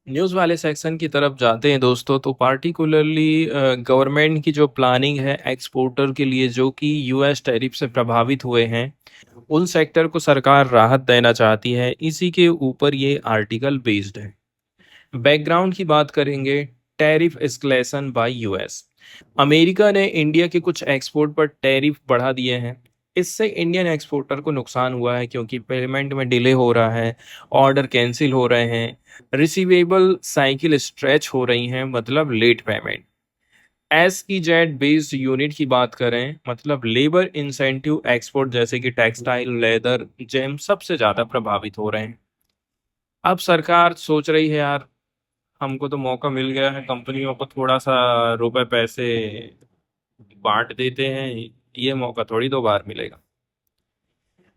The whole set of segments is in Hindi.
न्यूज़ वाले सेक्शन की तरफ जाते हैं दोस्तों, तो पार्टिकुलरली गवर्नमेंट की जो प्लानिंग है एक्सपोर्टर के लिए जो कि यूएस टैरिफ से प्रभावित हुए हैं, उन सेक्टर को सरकार राहत देना चाहती है। इसी के ऊपर ये आर्टिकल बेस्ड है। बैकग्राउंड की बात करेंगे। Tariff escalation bye US. America ने इंडिया के कुछ एक्सपोर्ट पर टैरिफ बढ़ा दिए हैं। इससे इंडियन एक्सपोर्टर को नुकसान हुआ है क्योंकि पेमेंट में डिले हो रहा है, ऑर्डर कैंसिल हो रहे हैं, रिसीवेबल साइकिल स्ट्रेच हो रही हैं, मतलब late payment. S E Z based unit की बात करें, मतलब लेबर इंसेंटिव एक्सपोर्ट जैसे कि टेक्सटाइल, लेदर, जेम सबसे ज़्यादा प्रभावित हो रहे हैं। अब सरकार सोच रही है यार, हमको तो मौका मिल गया है, कंपनियों को थोड़ा सा रुपए पैसे बांट देते हैं, ये मौका थोड़ी दो बार मिलेगा।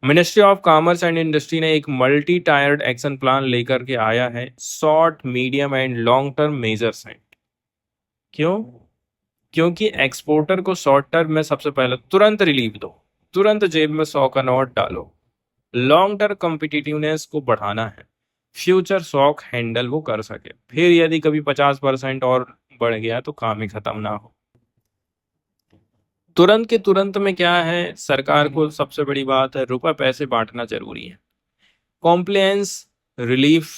Ministry of commerce and industry ने एक मल्टी टायर्ड एक्शन प्लान लेकर के आया है। Short, medium and long term measures हैं। क्यों? क्योंकि एक्सपोर्टर को शॉर्ट टर्म में सबसे पहले तुरंत रिलीफ दो, तुरंत जेब में 100 का नोट डालो। लॉन्ग टर्म कॉम्पिटिटिवनेस को बढ़ाना है, फ्यूचर शॉक हैंडल वो कर सके। फिर यदि कभी 50% और बढ़ गया तो काम ही खत्म ना हो। तुरंत के तुरंत में क्या है, सरकार को सबसे बड़ी बात है रुपए पैसे बांटना जरूरी है। Compliance, relief,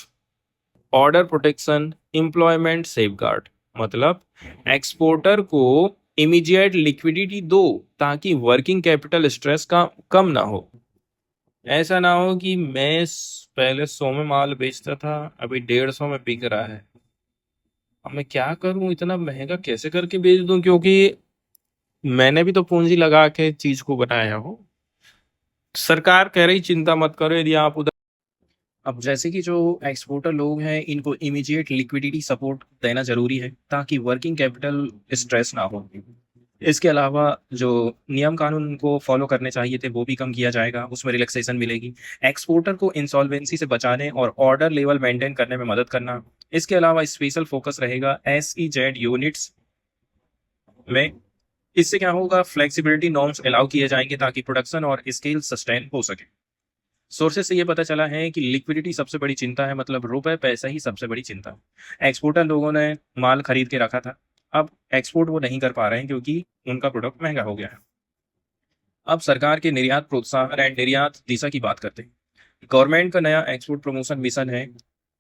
order protection, employment safeguard, मतलब एक्सपोर्टर को इमीडिएट लिक्विडिटी दो ताकि वर्किंग कैपिटल स्ट्रेस का कम ना हो। ऐसा ना हो कि पहले 100 में माल बेचता था, अभी 150 में बिक रहा है। अब मैं क्या करूं, इतना महंगा कैसे करके बेच दूं, क्योंकि मैंने भी तो पूंजी लगा के चीज को बनाया हो। सरकार कह रही चिंता मत करो यदि आप उधर। अब जैसे कि जो एक्सपोर्टर लोग हैं, इनको इमीडिएट लिक्विडिटी सपोर्ट देना जरूरी है ताकि वर्किंग कैपिटल स्ट्रेस ना हो। इसके अलावा जो नियम कानून उनको फॉलो करने चाहिए थे वो भी कम किया जाएगा, उसमें रिलैक्सेशन मिलेगी। एक्सपोर्टर को इंसॉल्वेंसी से बचाने और ऑर्डर लेवल मेंटेन करने में मदद करना। इसके अलावा स्पेशल फोकस रहेगा एस ई जेड यूनिट्स में। इससे क्या होगा, फ्लेक्सिबिलिटी नॉर्म्स अलाउ किए जाएंगे ताकि प्रोडक्शन और स्केल सस्टेन हो सके। सोर्सेस से ये पता चला है कि लिक्विडिटी सबसे बड़ी चिंता है, मतलब रुपए पैसा ही सबसे बड़ी चिंता है। एक्सपोर्टर लोगों ने माल खरीद के रखा था, अब एक्सपोर्ट वो नहीं कर पा रहे हैं क्योंकि उनका प्रोडक्ट महंगा हो गया है। अब सरकार के निर्यात प्रोत्साहन एंड निर्यात दिशा की बात करते हैं। गवर्नमेंट का नया एक्सपोर्ट प्रमोशन मिशन है,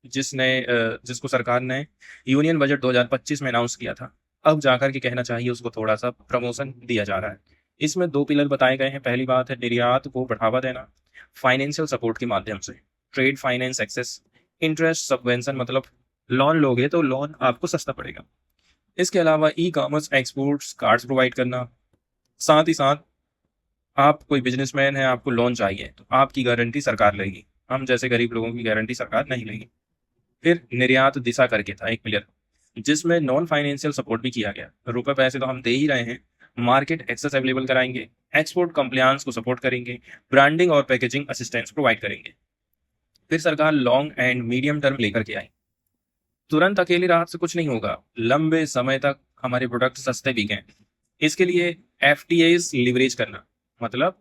जिसको सरकार ने यूनियन बजट 2025 में अनाउंस किया था। अब जाकर के कहना चाहिए उसको थोड़ा सा प्रमोशन दिया जा रहा है। इसमें दो पिलर बताए गए हैं। पहली बात है निर्यात को बढ़ावा देना फाइनेंशियल सपोर्ट के माध्यम से। Trade finance access, interest subvention, मतलब लोन लोगे तो लोन आपको सस्ता पड़ेगा। इसके अलावा e commerce exports cards provide करना। साथ ही साथ आप कोई बिजनेसमैन है, आपको लोन चाहिए तो आपकी गारंटी सरकार लेगी, हम जैसे गरीब लोगों की गारंटी सरकार नहीं लेगी। फिर निर्यात दिशा करके था एक पिलर, जिसमें नॉन फाइनेंशियल सपोर्ट भी किया गया। रुपए पैसे तो हम दे ही रहे हैं, मार्केट एक्सेस अवेलेबल कराएंगे, एक्सपोर्ट कंप्लायंस को सपोर्ट करेंगे, ब्रांडिंग और पैकेजिंग असिस्टेंस प्रोवाइड करेंगे। फिर सरकार लॉन्ग एंड मीडियम टर्म लेकर के आई। तुरंत अकेली राहत से कुछ नहीं होगा, लंबे समय तक हमारे प्रोडक्ट सस्ते बिकें। इसके लिए एफ लिवरेज करना, मतलब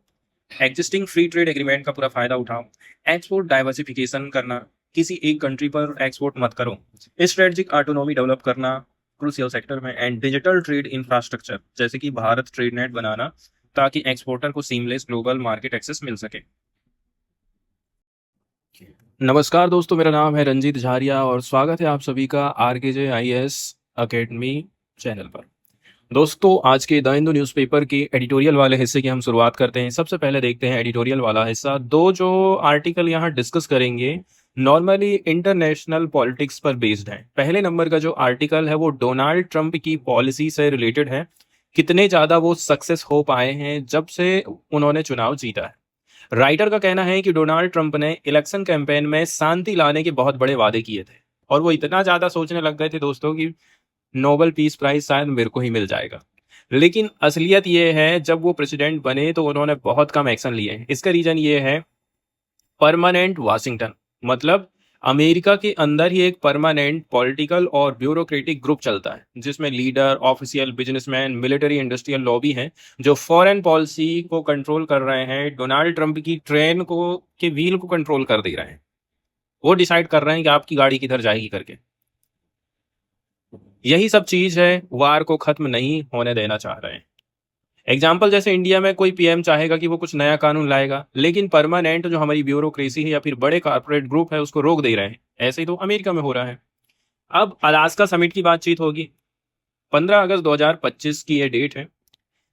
एग्जिस्टिंग फ्री ट्रेड एग्रीमेंट का पूरा फायदा उठाओ। एक्सपोर्ट डाइवर्सिफिकेशन करना, किसी एक कंट्री पर एक्सपोर्ट मत करो। स्ट्रेटेजिक ऑटोनॉमी डेवलप करना क्रूशियल सेक्टर में। एंड डिजिटल ट्रेड इंफ्रास्ट्रक्चर जैसे कि भारत ट्रेड नेट बनाना ताकि एक्सपोर्टर को सीमलेस ग्लोबल मार्केट एक्सेस मिल सके। नमस्कार दोस्तों, मेरा नाम है रंजीत झारिया और स्वागत है आप सभी का आरकेजे आईएएस अकेडमी चैनल पर। दोस्तों, आज के द हिंदू न्यूज़पेपर के एडिटोरियल वाले हिस्से की हम शुरुआत करते हैं। सबसे पहले देखते हैं एडिटोरियल वाला हिस्सा। दो जो आर्टिकल यहाँ डिस्कस करेंगे नॉर्मली इंटरनेशनल पॉलिटिक्स पर बेस्ड हैं। पहले नंबर का जो आर्टिकल है वो डोनाल्ड ट्रंप की पॉलिसी से रिलेटेड है, कितने ज़्यादा वो सक्सेस हो पाए हैं जब से उन्होंने चुनाव जीता है। राइटर का कहना है कि डोनाल्ड ट्रंप ने इलेक्शन कैंपेन में शांति लाने के बहुत बड़े वादे किए थे और वो इतना ज़्यादा सोचने लग गए थे दोस्तों कि नोबेल पीस प्राइज शायद मेरे को ही मिल जाएगा। लेकिन असलियत ये है, जब वो प्रेसिडेंट बने तो उन्होंने बहुत कम एक्शन लिए हैं। इसका रीजन ये है परमानेंट वाशिंगटन, मतलब अमेरिका के अंदर ही एक परमानेंट पॉलिटिकल और ब्यूरोक्रेटिक ग्रुप चलता है जिसमें leader, official, businessman, military, industrial lobby हैं जो फॉरेन पॉलिसी को कंट्रोल कर रहे हैं। डोनाल्ड ट्रंप की ट्रेन को के व्हील को कंट्रोल कर दे रहे हैं। वो डिसाइड कर रहे हैं कि आपकी गाड़ी किधर जाएगी करके। यही सब चीज है, वार को खत्म नहीं होने देना चाह रहे हैं। एग्जाम्पल जैसे इंडिया में कोई पीएम चाहेगा कि वो कुछ नया कानून लाएगा, लेकिन परमानेंट जो हमारी ब्यूरोक्रेसी है या फिर बड़े कॉर्पोरेट ग्रुप है उसको रोक दे रहे हैं। ऐसे ही तो अमेरिका में हो रहा है। अब अलास्का समिट की बातचीत होगी, 15 अगस्त 2025 की ये डेट है।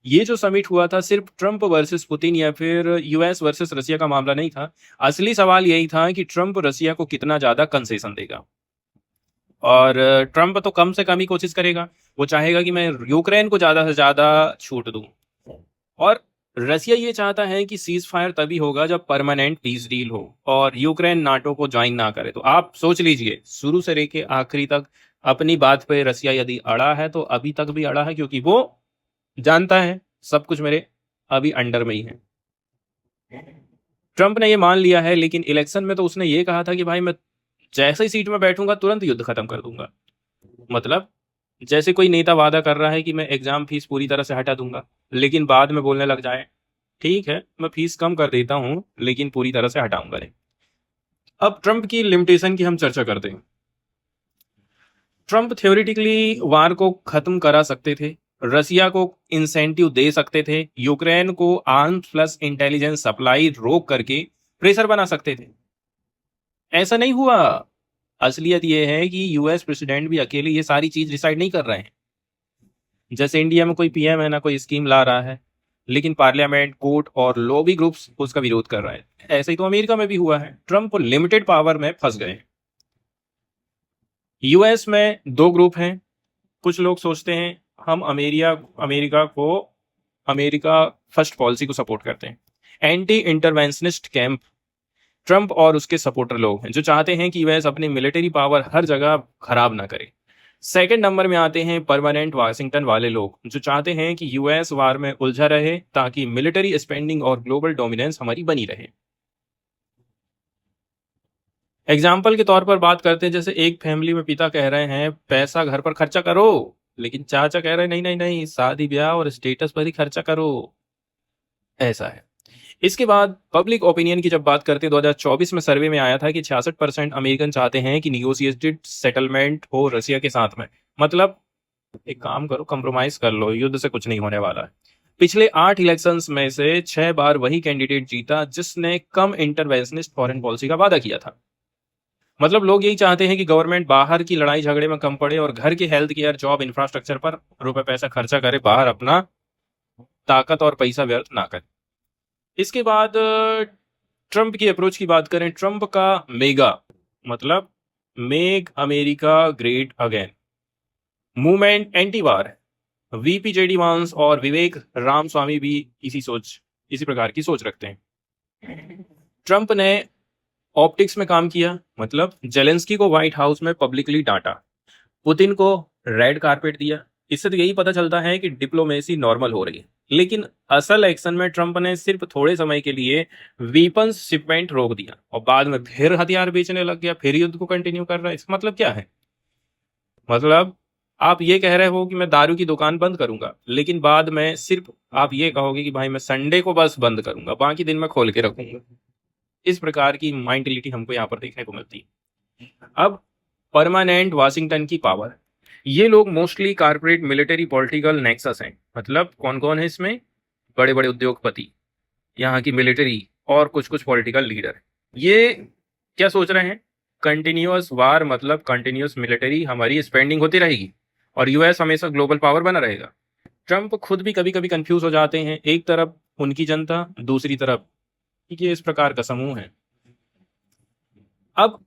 ये जो समिट हुआ था सिर्फ ट्रंप वर्सेस पुतिन या फिर यूएस वर्सेस रसिया का मामला नहीं था। असली सवाल यही था कि ट्रंप रसिया को कितना ज्यादा कंसेशन देगा। और ट्रंप तो कम से कम ही कोशिश करेगा, वो चाहेगा कि मैं यूक्रेन को ज्यादा से ज्यादा छूट दूं। और रसिया ये चाहता है कि सीज फायर तभी होगा जब परमानेंट पीस डील हो और यूक्रेन नाटो को ज्वाइन ना करे। तो आप सोच लीजिए, शुरू से लेके आखिरी तक अपनी बात पे रसिया यदि अड़ा है तो अभी तक भी अड़ा है, क्योंकि वो जानता है सब कुछ मेरे अभी अंडर में ही है। ट्रंप ने ये मान लिया है, लेकिन इलेक्शन में तो उसने ये कहा था कि भाई मैं जैसे ही सीट में बैठूंगा तुरंत युद्ध खत्म कर दूंगा। मतलब जैसे कोई नेता वादा कर रहा है कि मैं एग्जाम फीस पूरी तरह से हटा दूंगा, लेकिन बाद में बोलने लग जाए ठीक है मैं फीस कम कर देता हूं लेकिन पूरी तरह से हटाऊंगा नहीं। अब ट्रंप की लिमिटेशन की हम चर्चा करते हैं। ट्रंप थ्योरेटिकली वार को खत्म करा सकते थे, रसिया को इंसेंटिव दे सकते थे, यूक्रेन को आर्म्स प्लस इंटेलिजेंस सप्लाई रोक करके प्रेशर बना सकते थे। ऐसा नहीं हुआ। असलियत यह है कि यूएस प्रेसिडेंट भी अकेले ये सारी चीज डिसाइड नहीं कर रहे हैं। जैसे इंडिया में कोई पीएम है ना कोई स्कीम ला रहा है, लेकिन पार्लियामेंट, कोर्ट और लॉबी ग्रुप्स उसका विरोध कर रहे हैं। ऐसे ही तो अमेरिका में भी हुआ है। ट्रंप लिमिटेड पावर में फंस गए। यूएस में दो ग्रुप हैं। कुछ लोग सोचते हैं हम अमेरिका फर्स्ट पॉलिसी को सपोर्ट करते हैं। एंटी इंटरवेंशनिस्ट कैंप ट्रंप और उसके सपोर्टर लोग हैं जो चाहते हैं कि यूएस अपनी मिलिट्री पावर हर जगह खराब ना करे। सेकंड नंबर में आते हैं परमानेंट वाशिंगटन वाले लोग जो चाहते हैं कि यूएस वार में उलझा रहे ताकि मिलिट्री स्पेंडिंग और ग्लोबल डोमिनेंस हमारी बनी रहे। एग्जाम्पल के तौर पर बात करते हैं, जैसे एक फैमिली में पिता कह रहे हैं पैसा घर पर खर्चा करो, लेकिन चाचा कह रहे हैं नहीं नहीं नहीं शादी ब्याह और स्टेटस पर ही खर्चा करो। ऐसा है। इसके बाद पब्लिक ओपिनियन की जब बात करते हैं, 2024 में सर्वे में आया था कि 66% अमेरिकन चाहते हैं कि निगोशिएटेड सेटलमेंट हो रसिया के साथ में। मतलब एक काम करो, कंप्रोमाइज कर लो, युद्ध से कुछ नहीं होने वाला है। पिछले 8 इलेक्शंस में से 6 बार वही कैंडिडेट जीता जिसने कम इंटरवेंशनिस्ट फॉरेन पॉलिसी का वादा किया था। मतलब लोग यही चाहते हैं कि गवर्नमेंट बाहर की लड़ाई झगड़े में कम पड़े और घर के हेल्थ केयर, जॉब, इंफ्रास्ट्रक्चर पर रुपए पैसा खर्चा करे, बाहर अपना ताकत और पैसा व्यर्थ ना करे। इसके बाद ट्रंप की अप्रोच की बात करें, ट्रंप का मेगा मतलब make America great again movement anti war है। वीपी जेडी वांस और विवेक रामस्वामी भी इसी प्रकार की सोच रखते हैं। ट्रंप ने ऑप्टिक्स में काम किया, मतलब जेलेंस्की को व्हाइट हाउस में पब्लिकली डांटा, पुतिन को रेड कारपेट दिया। इससे तो यही पता चलता है कि डिप्लोमेसी नॉर्मल हो रही है। लेकिन असल एक्शन में ट्रंप ने सिर्फ थोड़े समय के लिए वीपन्स शिपमेंट रोक दिया और बाद में फिर हथियार बेचने लग गया, फिर युद्ध को कंटिन्यू कर रहा है। इसका मतलब क्या है? मतलब आप ये कह रहे हो कि मैं दारू की दुकान बंद करूंगा, लेकिन बाद में सिर्फ आप ये कहोगे कि भाई मैं संडे को बस बंद करूंगा, बाकी दिन मैं खोल के रखूंगा। इस प्रकार की माइंडलिटी हमको यहाँ पर देखने को मिलती है। अब परमानेंट वाशिंगटन की पावर, ये लोग mostly corporate, military, political nexus हैं। मतलब कौन कौन है इसमें? बड़े बड़े उद्योगपति, यहाँ की मिलिट्री और कुछ कुछ पॉलिटिकल लीडर। ये क्या सोच रहे हैं? कंटिन्यूअस वार मतलब कंटिन्यूअस मिलिट्री, हमारी स्पेंडिंग होती रहेगी और यूएस हमेशा ग्लोबल पावर बना रहेगा। ट्रंप खुद भी कभी कभी कंफ्यूज हो जाते हैं, एक तरफ उनकी जनता, दूसरी तरफ ये इस प्रकार का समूह है। अब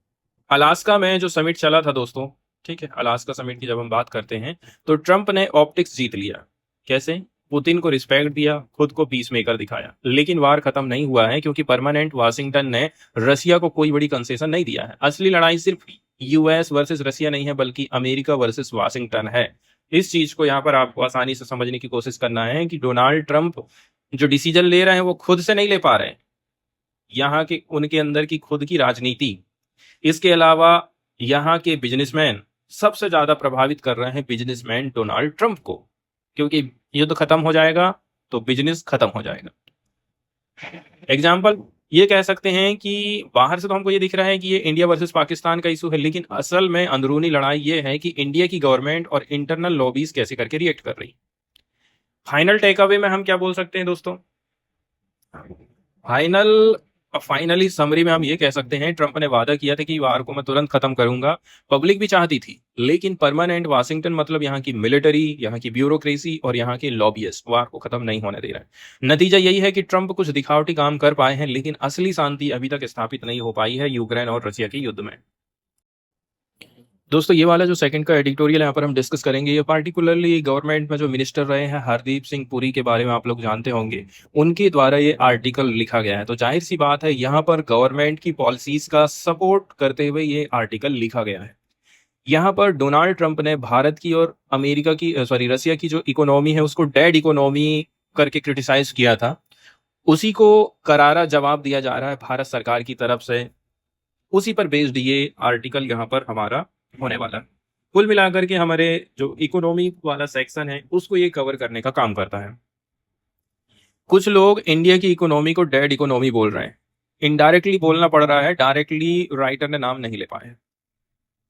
अलास्का में जो समिट चला था दोस्तों, ठीक है, अलास्का समिट की जब हम बात करते हैं तो ट्रंप ने ऑप्टिक्स जीत लिया। कैसे? पुतिन को रिस्पेक्ट दिया, खुद को पीस मेकर दिखाया। लेकिन वार खत्म नहीं हुआ है क्योंकि परमानेंट वाशिंगटन ने रसिया को कोई बड़ी कंसेशन नहीं दिया है। असली लड़ाई सिर्फ यूएस वर्सेस रसिया नहीं है, बल्कि अमेरिका वर्सेस वाशिंगटन है। इस चीज को यहाँ पर आपको आसानी से समझने की कोशिश करना है कि डोनाल्ड ट्रंप जो डिसीजन ले रहे हैं वो खुद से नहीं ले पा रहे हैं, यहाँ के उनके अंदर की खुद की राजनीति। इसके अलावा यहाँ के बिजनेसमैन सबसे ज्यादा प्रभावित कर रहे हैं बिजनेसमैन डोनाल्ड ट्रंप को, क्योंकि युद्ध खत्म हो जाएगा तो बिजनेस खत्म हो जाएगा। एग्जाम्पल ये कह सकते हैं कि बाहर से तो हमको ये दिख रहा है कि ये इंडिया वर्सेस पाकिस्तान का इशू है, लेकिन असल में अंदरूनी लड़ाई ये है कि इंडिया की गवर्नमेंट और इंटरनल लॉबीज कैसे करके रिएक्ट कर रही। फाइनल टेक अवे में हम क्या बोल सकते हैं दोस्तों? फाइनली समरी में हम ये कह सकते हैं, ट्रंप ने वादा किया था कि वार को मैं तुरंत खत्म करूंगा। पब्लिक भी चाहती थी, लेकिन परमानेंट वाशिंगटन मतलब यहाँ की मिलिट्री, यहाँ की ब्यूरोक्रेसी और यहाँ के लॉबियस्ट वार को खत्म नहीं होने दे रहे हैं। नतीजा यही है कि ट्रंप कुछ दिखावटी काम कर पाए हैं, लेकिन असली शांति अभी तक स्थापित नहीं हो पाई है यूक्रेन और रशिया के युद्ध में। दोस्तों, ये वाला जो सेकंड का एडिटोरियल यहाँ पर हम डिस्कस करेंगे, ये पार्टिकुलरली गवर्नमेंट में जो मिनिस्टर रहे हैं हरदीप सिंह पुरी के बारे में आप लोग जानते होंगे, उनके द्वारा ये आर्टिकल लिखा गया है। तो जाहिर सी बात है, यहाँ पर गवर्नमेंट की पॉलिसीज का सपोर्ट करते हुए ये आर्टिकल लिखा गया है। यहाँ पर डोनाल्ड ट्रंप ने भारत की और अमेरिका की रसिया की जो इकोनॉमी है उसको डेड इकोनॉमी करके क्रिटिसाइज किया था। उसी को करारा जवाब दिया जा रहा है भारत सरकार की तरफ से। उसी पर बेस्ड ये आर्टिकल यहाँ पर हमारा होने वाला है। कुल मिलाकर के हमारे जो इकोनॉमी वाला सेक्शन है उसको ये कवर करने का काम करता है। कुछ लोग इंडिया की इकोनॉमी को डेड इकोनॉमी बोल रहे हैं, इनडायरेक्टली बोलना पड़ रहा है, डायरेक्टली राइटर ने नाम नहीं ले पाए।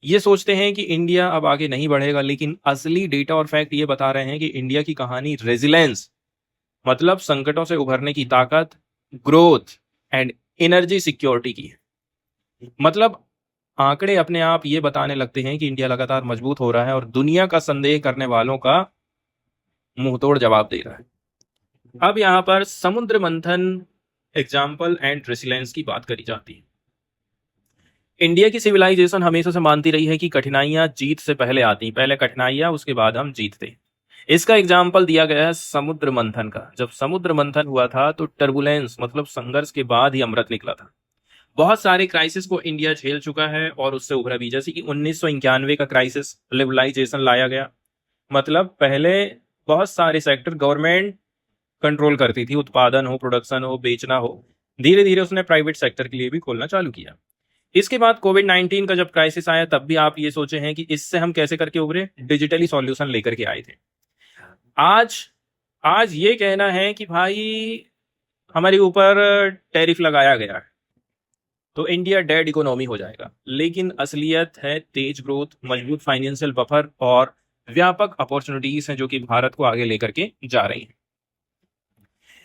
ये सोचते हैं कि इंडिया अब आगे नहीं बढ़ेगा, लेकिन असली डेटा और फैक्ट ये बता रहे हैं कि इंडिया की कहानी रेजिलेंस मतलब संकटों से उभरने की ताकत, ग्रोथ एंड एनर्जी सिक्योरिटी की है। मतलब आंकड़े अपने आप ये बताने लगते हैं कि इंडिया लगातार मजबूत हो रहा है और दुनिया का संदेह करने वालों का मुंहतोड़ जवाब दे रहा है। अब यहाँ पर समुद्र मंथन एग्जाम्पल एंड रेसिलेंस की बात करी जाती है। इंडिया की सिविलाइजेशन हमेशा से मानती रही है कि कठिनाइयां जीत से पहले आती, पहले कठिनाइयां उसके बाद हम जीतते। इसका एग्जाम्पल दिया गया है समुद्र मंथन का। जब समुद्र मंथन हुआ था तो टर्बुलेंस मतलब संघर्ष के बाद ही अमृत निकला था। बहुत सारे क्राइसिस को इंडिया झेल चुका है और उससे उभरा भी, जैसे कि 1991 का क्राइसिस, लिबरलाइजेशन लाया गया। मतलब पहले बहुत सारे सेक्टर गवर्नमेंट कंट्रोल करती थी, उत्पादन हो, प्रोडक्शन हो, बेचना हो। धीरे धीरे उसने प्राइवेट सेक्टर के लिए भी खोलना चालू किया। इसके बाद कोविड-19 का जब क्राइसिस आया, तब भी आप ये सोचे हैं कि इससे हम कैसे करके उभरे, डिजिटली सॉल्यूशन लेकर के आए थे। आज आज ये कहना है कि भाई हमारे ऊपर टैरिफ लगाया गया है तो इंडिया डेड इकोनॉमी हो जाएगा, लेकिन असलियत है तेज ग्रोथ, मजबूत फाइनेंशियल बफर और व्यापक अपॉर्चुनिटीज हैं जो कि भारत को आगे लेकर के जा रही हैं।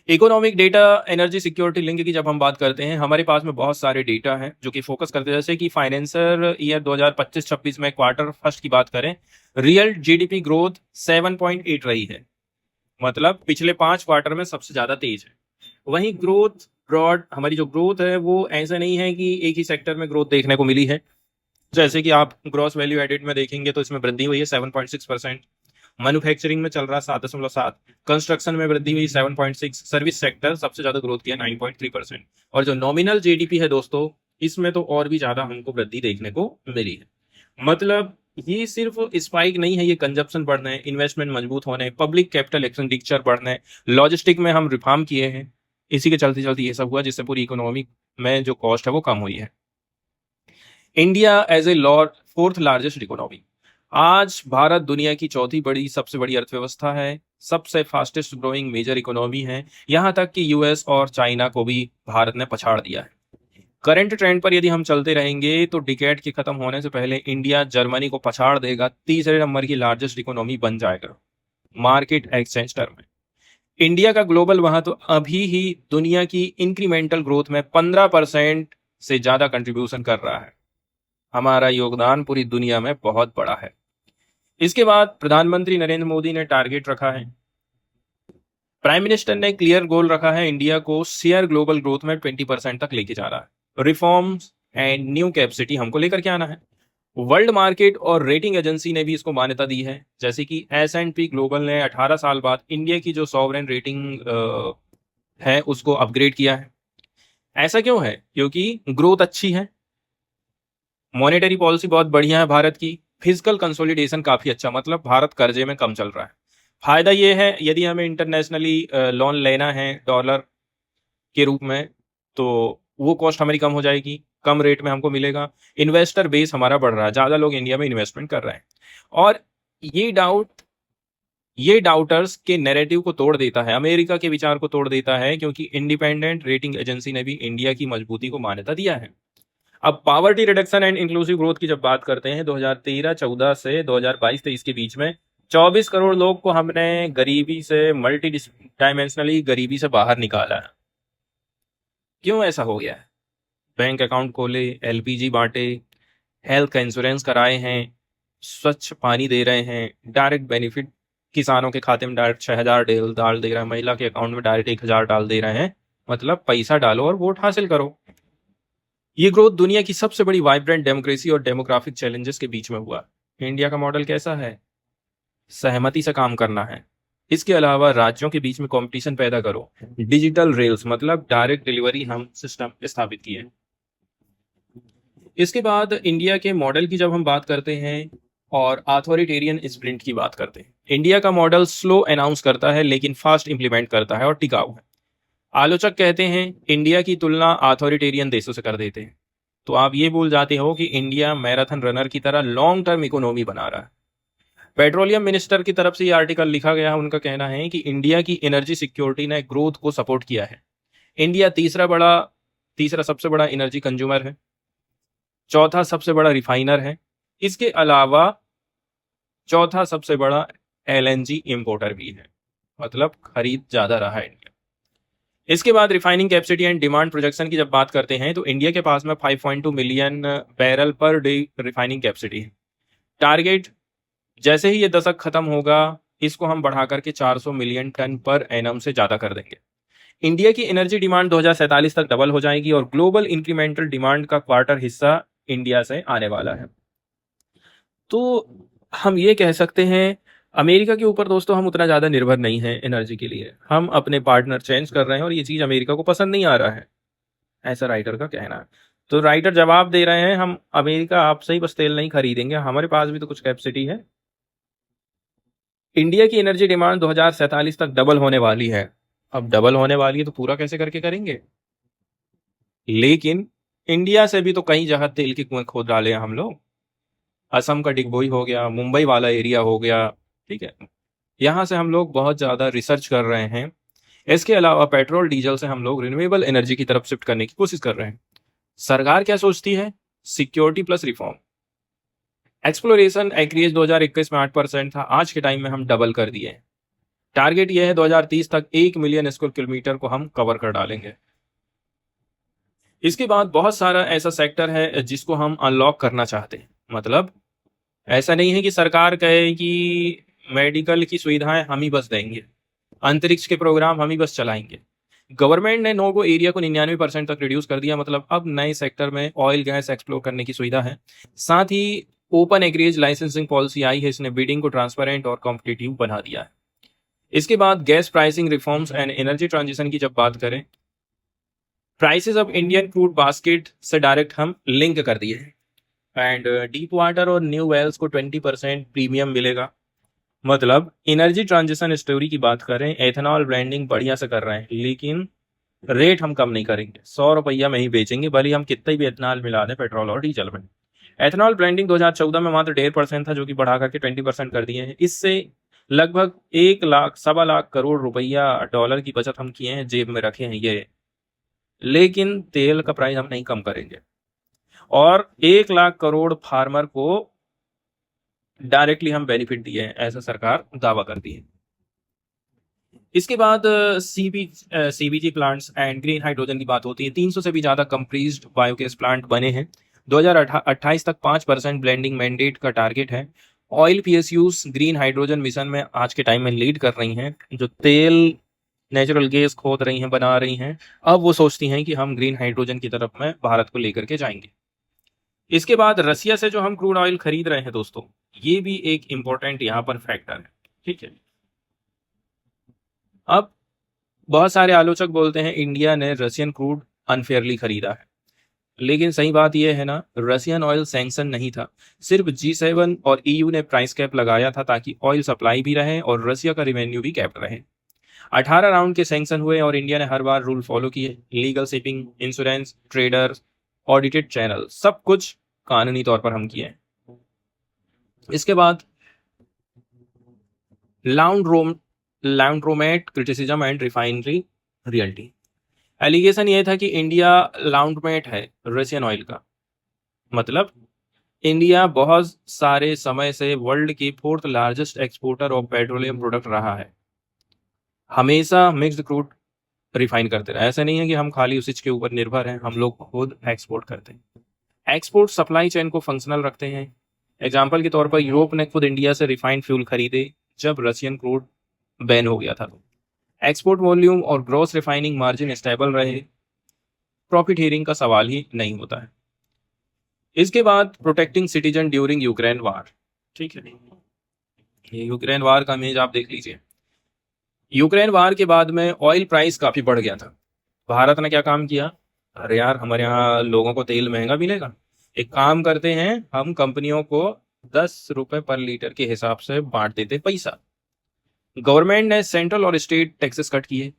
Economic data, energy security link की जब हम बात करते हैं, हमारे पास में बहुत सारे डेटा हैं जो कि फोकस करते हैं। जैसे कि फाइनेंशियल ईयर 2025-26 में क्वार्टर फर्स्ट की बात करें, रियल जीडीपी ग्रोथ 7.8 रही है, मतलब पिछले 5 क्वार्टर में सबसे ज्यादा तेज है। वहीं ग्रोथ ब्रॉड, हमारी जो ग्रोथ है वो ऐसा नहीं है कि एक ही सेक्टर में ग्रोथ देखने को मिली है। जैसे कि आप ग्रॉस वैल्यू एडेड में देखेंगे तो इसमें वृद्धि हुई है 7.6%, मैन्युफैक्चरिंग में चल रहा 7.7, कंस्ट्रक्शन में वृद्धि हुई 7.6, सर्विस सेक्टर सबसे ज्यादा ग्रोथ किया 9.3%। और जो नॉमिनल जीडीपी है दोस्तों, इसमें तो और भी ज्यादा हमको वृद्धि देखने को मिली है। मतलब ये सिर्फ स्पाइक नहीं है, ये कंजप्शन बढ़ना है, इन्वेस्टमेंट मजबूत होने, पब्लिक कैपिटल एक्सपेंडिचर बढ़ने, लॉजिस्टिक में हम रिफॉर्म किए हैं। इसी के चलते चलते ये सब हुआ, जिससे पूरी इकोनॉमी में जो कॉस्ट है वो कम हुई है। India as a fourth largest economy, आज भारत दुनिया की चौथी बड़ी सबसे बड़ी अर्थव्यवस्था है, सबसे फास्टेस्ट ग्रोइंग मेजर इकोनॉमी है। यहां तक कि यूएस और चाइना को भी भारत ने पछाड़ दिया है। करंट ट्रेंड पर यदि हम चलते रहेंगे तो डिकेड के खत्म होने से पहले इंडिया जर्मनी को पछाड़ देगा, तीसरे नंबर की लार्जेस्ट इकोनॉमी बन जाएगा मार्केट एक्सचेंज टर्म में। इंडिया का ग्लोबल वहां तो अभी ही दुनिया की इंक्रीमेंटल ग्रोथ में 15% से ज्यादा कंट्रीब्यूशन कर रहा है। हमारा योगदान पूरी दुनिया में बहुत बड़ा है। इसके बाद प्रधानमंत्री नरेंद्र मोदी ने टारगेट रखा है, प्राइम मिनिस्टर ने क्लियर गोल रखा है, इंडिया को शेयर ग्लोबल ग्रोथ में 20% तक लेके जा रहा है। रिफॉर्म्स एंड न्यू कैपेसिटी हमको लेकर के आना है। वर्ल्ड मार्केट और रेटिंग एजेंसी ने भी इसको मान्यता दी है, जैसे कि S&P ग्लोबल ने 18 साल बाद इंडिया की जो सॉवरेन रेटिंग है उसको अपग्रेड किया है। ऐसा क्यों है? क्योंकि ग्रोथ अच्छी है, मॉनेटरी पॉलिसी बहुत बढ़िया है भारत की, फिजिकल कंसोलिडेशन काफी अच्छा, मतलब भारत कर्जे में कम चल रहा है। फायदा ये है, यदि हमें इंटरनेशनली लोन लेना है डॉलर के रूप में तो वो कॉस्ट हमारी कम हो जाएगी, कम रेट में हमको मिलेगा। इन्वेस्टर बेस हमारा बढ़ रहा है, ज्यादा लोग इंडिया में इन्वेस्टमेंट कर रहे हैं। और ये डाउट ये डाउटर्स के नैरेटिव को तोड़ देता है, अमेरिका के विचार को तोड़ देता है, क्योंकि इंडिपेंडेंट रेटिंग एजेंसी ने भी इंडिया की मजबूती को मान्यता दिया है। अब poverty reduction and inclusive growth की जब बात करते हैं, 2013-14 से 2022-23 के बीच में 24 करोड़ लोग को हमने गरीबी से, मल्टी डायमेंशनली गरीबी से बाहर निकाला है। क्यों ऐसा हो गया है? बैंक अकाउंट खोले, एलपीजी बांटे, हेल्थ का इंश्योरेंस कराए हैं, स्वच्छ पानी दे रहे हैं, डायरेक्ट बेनिफिट किसानों के खाते में डायरेक्ट 6,000 डाल दे रहे हैं, महिला के अकाउंट में डायरेक्ट 1,000 डाल दे रहे हैं। मतलब पैसा डालो और वोट हासिल करो। ये ग्रोथ दुनिया की सबसे बड़ी वाइब्रेंट डेमोक्रेसी और डेमोग्राफिक चैलेंजेस के बीच में हुआ। इंडिया का मॉडल कैसा है? सहमति से काम करना है। इसके अलावा राज्यों के बीच में कंपटीशन पैदा करो। डिजिटल रेल्स मतलब डायरेक्ट डिलीवरी हम सिस्टम स्थापित किए। इसके बाद इंडिया के मॉडल की जब हम बात करते हैं और अथॉरिटेरियन स्प्रिंट की बात करते हैं, इंडिया का मॉडल स्लो अनाउंस करता है लेकिन फास्ट इंप्लीमेंट करता है और टिकाऊ है। आलोचक कहते हैं इंडिया की तुलना अथॉरिटेरियन देशों से कर देते हैं, तो आप ये भूल जाते हो कि इंडिया मैराथन रनर की तरह लॉन्ग टर्म इकोनॉमी बना रहा है। पेट्रोलियम मिनिस्टर की तरफ से ये आर्टिकल लिखा गया है, उनका कहना है कि इंडिया की एनर्जी सिक्योरिटी ने ग्रोथ को सपोर्ट किया है। इंडिया तीसरा सबसे बड़ा एनर्जी कंज्यूमर है, चौथा सबसे बड़ा रिफाइनर है, इसके अलावा चौथा सबसे बड़ा एलएनजी इंपोर्टर भी है। मतलब खरीद ज्यादा रहा है इंडिया। इसके बाद refining capacity and demand projection की जब बात करते हैं, तो इंडिया के पास में 5.2 million barrel per day refining capacity है। टारगेट जैसे ही ये दशक खत्म होगा, इसको हम बढ़ा करके 400 मिलियन टन पर एनम से ज्यादा कर देंगे। इंडिया की एनर्जी डिमांड 2047 तक डबल हो जाएगी और ग्लोबल इंक्रीमेंटल डिमांड का क्वार्टर हिस्सा इंडिया से आने वाला है। तो हम ये कह सकते हैं अमेरिका के ऊपर दोस्तों हम उतना ज़्यादा निर्भर नहीं हैं एनर्जी के लिए। हम अपने पार्टनर चेंज कर रहे हैं और ये चीज़ अमेरिका को पसंद नहीं आ रहा है, ऐसा राइटर का कहना है। तो राइटर जवाब दे रहे हैं, हम अमेरिका आपसे ही बस तेल नहीं खरीदेंगे, हमारे पास भी तो कुछ कैपेसिटी है। इंडिया की एनर्जी डिमांड 2047 तक डबल होने वाली है। अब डबल होने वाली है तो पूरा कैसे करके करेंगे? लेकिन इंडिया से भी तो कई जगह तेल के कुएं खोद डाले हैं हम लोग। असम का डिगबोई हो गया, मुंबई वाला एरिया हो गया, ठीक है। यहाँ से हम लोग बहुत ज़्यादा रिसर्च कर रहे हैं। इसके अलावा पेट्रोल डीजल से हम लोग रिन्यूएबल एनर्जी की तरफ शिफ्ट करने की कोशिश कर रहे हैं। सरकार क्या सोचती है? Security plus reform. एक्सप्लोरेशन एक्रीज 2021 में 8% था, आज के टाइम में हम डबल कर दिए। टारगेट यह है 2030 तक 1 मिलियन स्क्वायर किलोमीटर को हम कवर कर डालेंगे। इसके बाद बहुत सारा ऐसा सेक्टर है जिसको हम अनलॉक करना चाहते हैं। मतलब ऐसा नहीं है कि सरकार कहे कि मेडिकल की सुविधाएं हम ही बस देंगे, अंतरिक्ष के प्रोग्राम हम ही बस चलाएंगे। गवर्नमेंट ने नो गो एरिया को 99% तक रिड्यूस कर दिया। मतलब अब नए सेक्टर में ऑयल गैस एक्सप्लोर करने की सुविधा है। साथ ही ओपन एग्रीज लाइसेंसिंग पॉलिसी आई है, इसने बिडिंग को ट्रांसपेरेंट और कॉम्पिटिटिव बना दिया है। इसके बाद gas pricing reforms and energy transition की जब बात करें, prices of Indian crude basket से डायरेक्ट हम लिंक कर दिए हैं। एंड डीप वाटर और न्यू वेल्स को 20% प्रीमियम मिलेगा। मतलब एनर्जी ट्रांजिशन स्टोरी की बात करें, एथेनॉल ब्लेंडिंग बढ़िया से कर रहे हैं, लेकिन रेट हम कम नहीं करेंगे, 100 रुपया में ही बेचेंगे, भले हम कितना भी एथेनॉल मिला दें पेट्रोल और डीजल में। एथेनॉल ब्लेंडिंग 2014 में मात्र 1.5% था, जो कि बढ़ा करके 20% कर दिए हैं। इससे लगभग 1 लाख सवा लाख करोड़ रुपया डॉलर की बचत हम किए हैं, जेब में रखे हैं ये। लेकिन तेल का प्राइस हम नहीं कम करेंगे और 1 लाख करोड़ फार्मर को डायरेक्टली हम बेनिफिट दिए हैं, ऐसा सरकार दावा करती है। इसके बाद CBG plants and green hydrogen की बात होती है। 300 से भी ज़्यादा कंप्रीज्ड बायोगैस प्लांट बने हैं। 2028 तक 5% ब्लेंडिंग मैंडेट का टारगेट है। Oil PSUs green hydrogen mission में आज के टाइम में लीड कर रही हैं, जो तेल नेचुरल गैस खोद रही हैं, बना रही हैं। अब वो सोचती हैं कि हम ग्रीन हाइड्रोजन की तरफ में भारत को लेकर के जाएंगे। इसके बाद रसिया से जो हम क्रूड ऑयल खरीद रहे हैं दोस्तों, ये भी एक इंपॉर्टेंट यहाँ पर फैक्टर है, ठीक है। अब बहुत सारे आलोचक बोलते हैं इंडिया ने रशियन क्रूड अनफेयरली खरीदा है, लेकिन सही बात यह है ना, रशियन ऑयल सैंक्शन नहीं था। सिर्फ G7 और EU ने प्राइस कैप लगाया था ताकि ऑयल सप्लाई भी रहे और रशिया का रेवेन्यू भी कैप्ड रहे। 18 राउंड के सैंक्शन हुए और इंडिया ने हर बार रूल फॉलो किए। Legal shipping, insurance, traders, audited channel, सब कुछ कानूनी तौर पर हम किए। इसके बाद laundromat criticism and refinery reality. Allegation ये था कि इंडिया लाउंड्रोमेट है रशियन ऑयल का, मतलब इंडिया बहुत सारे समय से वर्ल्ड की fourth largest exporter of petroleum product रहा है। हमेशा मिक्स्ड क्रूड रिफाइन करते रहे, ऐसा नहीं है कि हम खाली उसी के ऊपर निर्भर हैं, हम लोग खुद एक्सपोर्ट करते हैं। एक्सपोर्ट सप्लाई चेन को फंक्शनल रखते हैं। एग्जाम्पल के तौर पर यूरोप ने खुद इंडिया से रिफाइंड फ्यूल खरीदे जब रशियन क्रूड बैन हो गया था। तो एक्सपोर्ट वॉल्यूम और ग्रॉस रिफाइनिंग मार्जिन स्टेबल रहे, प्रॉफिट हेयरिंग का सवाल ही नहीं होता है। इसके बाद प्रोटेक्टिंग सिटीजन ड्यूरिंग यूक्रेन वार। ठीक है, ये यूक्रेन वार का इमेज आप देख लीजिए। यूक्रेन वार के बाद में ऑयल प्राइस काफी बढ़ गया था। भारत ने क्या काम किया, अरे यार हमारे यहाँ लोगों को तेल महंगा मिलेगा, एक काम करते हैं, हम कंपनियों को 10 रुपए पर लीटर के हिसाब से बांट देते पैसा। गवर्नमेंट ने सेंट्रल और स्टेट टैक्सेस कट किए,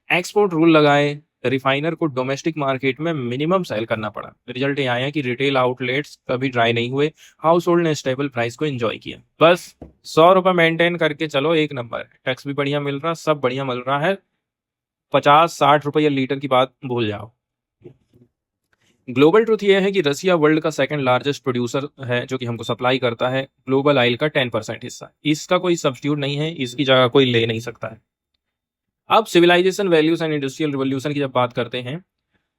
एक्सपोर्ट रूल लगाए, रिफाइनर को डोमेस्टिक मार्केट में मिनिमम सेल करना पड़ा। रिजल्ट ये आया कि रिटेल आउटलेट्स कभी ड्राई नहीं हुए, हाउस होल्ड ने स्टेबल प्राइस को एंजॉय किया। बस 100 रुपए मेंटेन करके चलो, एक नंबर, टैक्स भी बढ़िया मिल रहा, सब बढ़िया मिल रहा है। 50-60 रुपये लीटर की बात भूल जाओ। ग्लोबल ट्रुथ ये है कि रसिया वर्ल्ड का सेकंड लार्जेस्ट प्रोड्यूसर है, जो कि हमको सप्लाई करता है ग्लोबल ऑयल का 10% हिस्सा। इसका कोई सब्स्टिट्यूट नहीं है, इसकी जगह कोई ले नहीं सकता है। अब civilisation values and industrial revolution की जब बात करते हैं,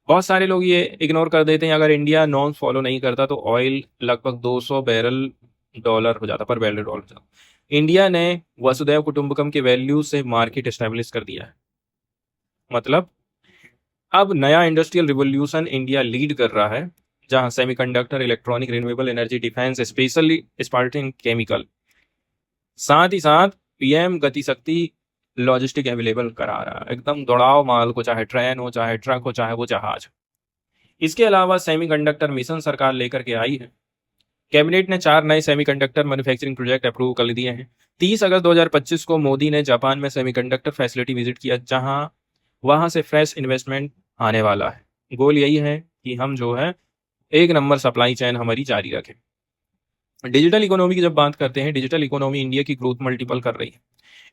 बहुत सारे लोग ये इग्नोर कर देते हैं, अगर इंडिया नॉर्म्स फॉलो नहीं करता तो ऑयल लगभग 200 बैरल डॉलर हो जाता, पर बैरल डॉलर हो जाता। इंडिया ने वसुधैव कुटुंबकम के वैल्यू से मार्केट एस्टेब्लिश कर दिया है, मतलब अब नया इंडस्ट्रियल रिवोल्यूशन इंडिया लीड कर रहा है, जहां semiconductor, electronic, renewable energy, defence, specially स्पार्टिंग केमिकल, साथ ही साथ पीएम गति शक्ति लॉजिस्टिक अवेलेबल करा रहा है, एकदम दौड़ाओ माल को, चाहे ट्रेन हो, चाहे ट्रक हो, चाहे वो जहाज। इसके अलावा सेमीकंडक्टर मिशन सरकार लेकर के आई है। कैबिनेट ने 4 नए सेमीकंडक्टर मैन्युफैक्चरिंग प्रोजेक्ट अप्रूव कर दिए हैं। 30 अगस्त 2025 को मोदी ने जापान में सेमीकंडक्टर फैसिलिटी विजिट किया, जहां वहां से फ्रेश इन्वेस्टमेंट आने वाला है। गोल यही है कि हम जो है एक नंबर सप्लाई चेन हमारी जारी रखें। डिजिटल इकोनॉमी की जब बात करते हैं, डिजिटल इकोनॉमी इंडिया की ग्रोथ मल्टीपल कर रही है।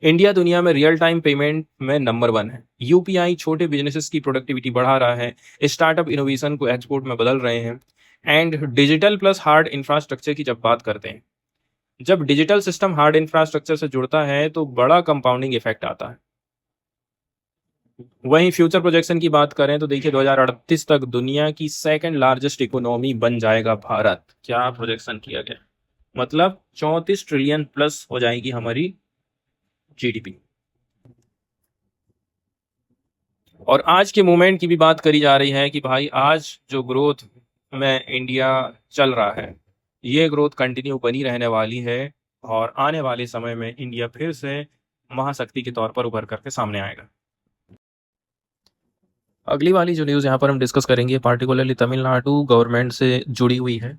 इंडिया दुनिया में रियल टाइम पेमेंट में नंबर 1 है। यूपीआई छोटे बिजनेसेस की प्रोडक्टिविटी बढ़ा रहा है, स्टार्टअप इनोवेशन को एक्सपोर्ट में बदल रहे हैं। And digital plus hard infrastructure की जब बात करते हैं, जब डिजिटल सिस्टम हार्ड इंफ्रास्ट्रक्चर से जुड़ता है तो बड़ा कंपाउंडिंग इफेक्ट आता है। वहीं फ्यूचर प्रोजेक्शन की बात करें तो देखिए 2038 तक दुनिया की सेकंड लार्जेस्ट इकोनॉमी बन जाएगा भारत। क्या प्रोजेक्शन किया गया, मतलब 34 ट्रिलियन प्लस हो जाएगी हमारी जीडीपी। और आज के मोमेंट की भी बात करी जा रही है कि भाई आज जो ग्रोथ में इंडिया चल रहा है, ये ग्रोथ कंटिन्यू बनी रहने वाली है और आने वाले समय में इंडिया फिर से महाशक्ति के तौर पर उभर करके सामने आएगा। अगली वाली जो न्यूज़ यहाँ पर हम डिस्कस करेंगे पार्टिकुलरली तमिलनाडु गवर्नमेंट से जुड़ी हुई है।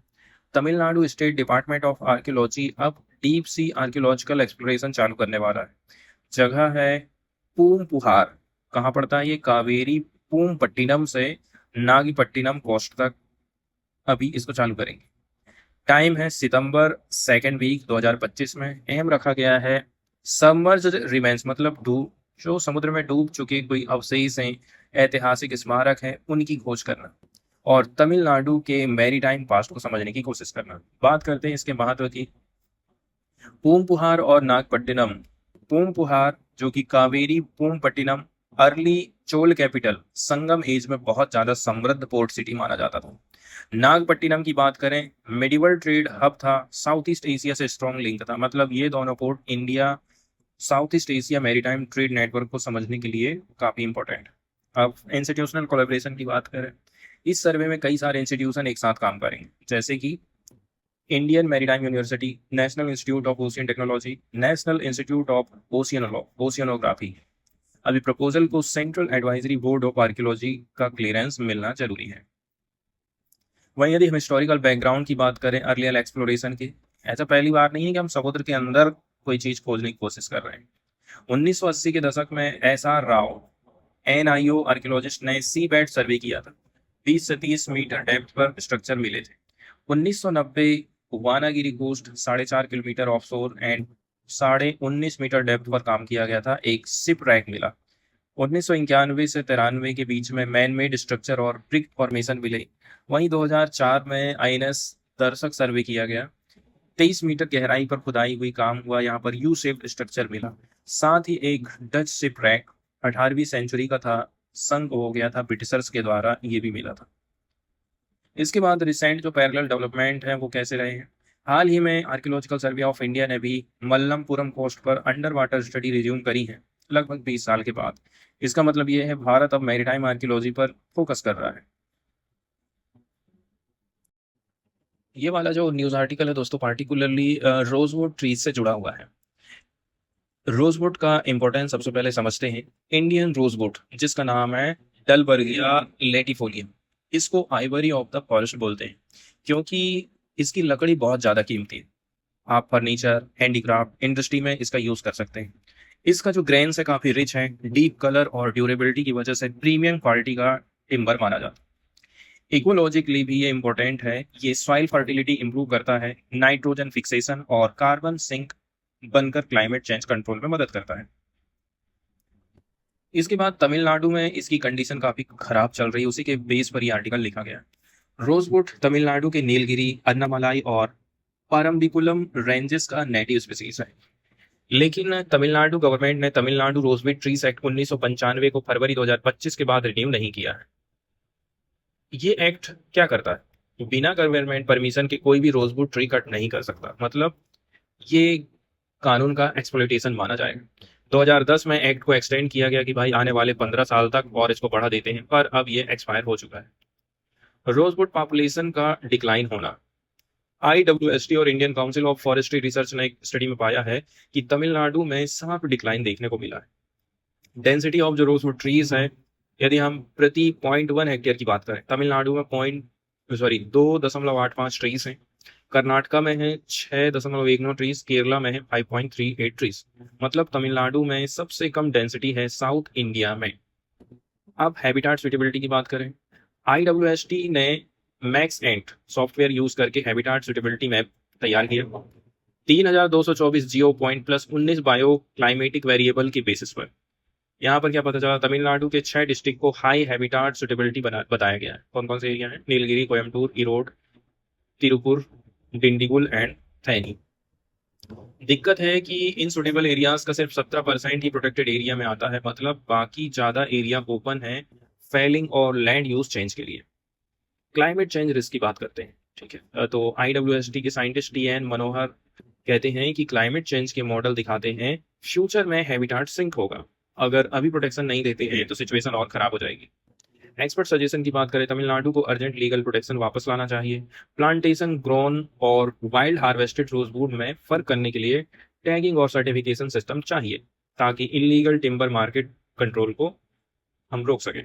Tamil Nadu state department of archaeology अब डीप सी आर्कियोलॉजिकल एक्सप्लोरेशन चालू करने वाला है। जगह है पूमपुहार। कहाँ पड़ता है ये, कावेरी पूमपट्टिनम से नागपट्टिनम कोस्ट तक अभी इसको चालू करेंगे। टाइम है सितंबर सेकेंड वीक 2025 में। एम रखा गया है सबमर्ज्ड रिमेन्स, मतलब डूब, जो समुद्र में डूब चुके कोई अवशेष हैं, ऐतिहासिक स्मारक हैं, उनकी खोज करना और तमिलनाडु के मैरीटाइम पास्ट को समझने की कोशिश करना। बात करते हैं इसके महत्व की। पूमपुहार और नागपट्टिनम। पूमपुहार जो कि कावेरी पूमपट्टिनम अर्ली चोल कैपिटल संगम एज में बहुत ज्यादा समृद्ध पोर्ट सिटी माना जाता था। नागपट्टिनम की बात करें, मेडिवल ट्रेड हब था, साउथ ईस्ट एशिया से स्ट्रॉन्ग लिंक था, मतलब ये दोनों port India south east Asia maritime trade network को समझने के लिए काफी इंपॉर्टेंट। अब इंस्टीट्यूशनल कोलैबोरेशन की बात करें, इस सर्वे में कई सारे इंस्टीट्यूशन एक साथ काम करेंगे, जैसे कि Indian maritime university, national institute of ocean technology, national institute of oceanography. अभी प्रपोजल को central advisory board of archaeology का क्लियरेंस मिलना जरूरी है। वहीं यदि हम हिस्टोरिकल बैकग्राउंड की बात करें अर्लियर एक्सप्लोरेशन की, ऐसा पहली बार नहीं है कि हम समुद्र के अंदर कोई चीज खोजने की कोशिश कर रहे हैं। 1980 के दशक में SR राव NIO आर्कियोलॉजिस्ट ने सी बेड सर्वे किया था। 20 से 30 मीटर डेप्थ पर स्ट्रक्चर मिले थे। 1990 Vanagiri coast 4.5 kilometre offshore and 19.5 metre depth पर काम किया गया था, एक सिप रैक मिला। 1991 से 93 के बीच में मैन मेड स्ट्रक्चर और ब्रिक फॉर्मेशन मिले। वहीं 2004 में आईएनएस दर्शक सर्वे किया गया, 23 मीटर गहराई पर खुदाई हुई काम हुआ, यहाँ पर यू शेप्ड स्ट्रक्चर मिला। साथ ही एक डच शिप रैक 18वीं सेंचुरी का था, संक हो गया था ब्रिटिशर्स के द्वारा, ये भी मिला था। इसके बाद रिसेंट जो पैरेलल डेवलपमेंट है वो कैसे रहे हैं। हाल ही में आर्कियोलॉजिकल सर्वे ऑफ इंडिया ने भी मल्लमपुरम कोस्ट पर अंडर वाटर स्टडी रिज्यूम करी है, लगभग 20 साल के बाद। इसका मतलब ये है भारत अब मैरीटाइम आर्कियोलॉजी पर फोकस कर रहा है। ये वाला जो न्यूज़ आर्टिकल है दोस्तों पार्टिकुलरली रोजवुड ट्रीज से जुड़ा हुआ है। रोजवुड का इंपॉर्टेंस सबसे पहले समझते हैं। इंडियन रोजवुड जिसका नाम है डलबर्गिया लेटिफोलियम, इसको आइवरी ऑफ द फॉरेस्ट बोलते हैं क्योंकि इसकी लकड़ी बहुत ज़्यादा कीमती है। आप फर्नीचर, हैंडीक्राफ्ट इंडस्ट्री में इसका यूज़ कर सकते हैं। इसका जो ग्रेन्स है काफ़ी रिच है, डीप कलर और ड्यूरेबिलिटी की वजह से प्रीमियम क्वालिटी का टिम्बर माना जाता है। इकोलॉजिकली भी ये इंपॉर्टेंट है, ये सॉइल फर्टिलिटी इंप्रूव करता है, नाइट्रोजन फिक्सेशन और कार्बन सिंक बनकर क्लाइमेट चेंज कंट्रोल में मदद करता है। इसके बाद तमिलनाडु में इसकी कंडीशन काफी खराब चल रही है, उसी के बेस पर यह आर्टिकल लिखा गया। रोजवुड तमिलनाडु के नीलगिरी, अन्नामलाई और पारम्बिकुलम रेंजेस का नेटिव स्पीसीज है, लेकिन तमिलनाडु गवर्नमेंट ने तमिलनाडु रोजवुड ट्रीज एक्ट 1995 को फरवरी 2025 के बाद रिन्यू नहीं किया है। ये एक्ट क्या करता है, बिना गवर्नमेंट परमिशन के कोई भी रोजवुड ट्री कट नहीं कर सकता, मतलब ये कानून का एक्सप्लॉइटेशन माना जाएगा। 2010 में एक्ट को एक्सटेंड किया गया कि भाई आने वाले 15 साल तक और इसको बढ़ा देते हैं, पर अब ये एक्सपायर हो चुका है। रोजवुड पॉपुलेशन का डिक्लाइन होना। IWST और Indian council of forestry research ने एक स्टडी में पाया है कि तमिलनाडु में साफ डिक्लाइन देखने को मिला है। डेंसिटी ऑफ जो रोजवुड ट्रीज है, यदि हम प्रति 0.1 हेक्टेयर की बात करें, तमिलनाडु में 2.85 ट्रीज हैं, कर्नाटका में है 6.19 ट्रीज, केरला में है 5.38 ट्रीज। मतलब तमिलनाडु में सबसे कम डेंसिटी है साउथ इंडिया में। अब हैबिटाट सुटेबिलिटी की बात करें, IWST ने मैक्स एंट सॉफ्टवेयर यूज करके हैबिटाट सुटेबिलिटी मैप तैयार किया 3224 geo point plus 19 bioclimatic variable की बेसिस पर। यहाँ पर क्या पता चला, तमिलनाडु के 6 डिस्ट्रिक्ट को हाई हैबिटाट सुटेबिलिटी बताया गया है। कौन कौन से एरिया है, नीलगिरी, कोयम्बटूर, इरोड, तिरुपुर, डिंडीगुल एंड थैनी। दिक्कत है कि इन सुटेबल एरियाज का सिर्फ 17% ही प्रोटेक्टेड एरिया में आता है, मतलब बाकी ज्यादा एरिया ओपन है फेलिंग और लैंड यूज चेंज के लिए। क्लाइमेट चेंज रिस्क की बात करते हैं, ठीक है। तो IWST के साइंटिस्ट TN मनोहर कहते हैं कि क्लाइमेट चेंज के मॉडल दिखाते हैं फ्यूचर में हैबिटाट सिंक होगा, अगर अभी प्रोटेक्शन नहीं देते हैं तो सिचुएशन और खराब हो जाएगी। एक्सपर्ट सजेशन की बात करें, तमिलनाडु को अर्जेंट लीगल प्रोटेक्शन वापस लाना चाहिए। प्लांटेशन ग्रोन और वाइल्ड हार्वेस्टेड रोजवुड में फर्क करने के लिए टैगिंग और सर्टिफिकेशन सिस्टम चाहिए, ताकि इलीगल टिम्बर मार्केट कंट्रोल को हम रोक सकें।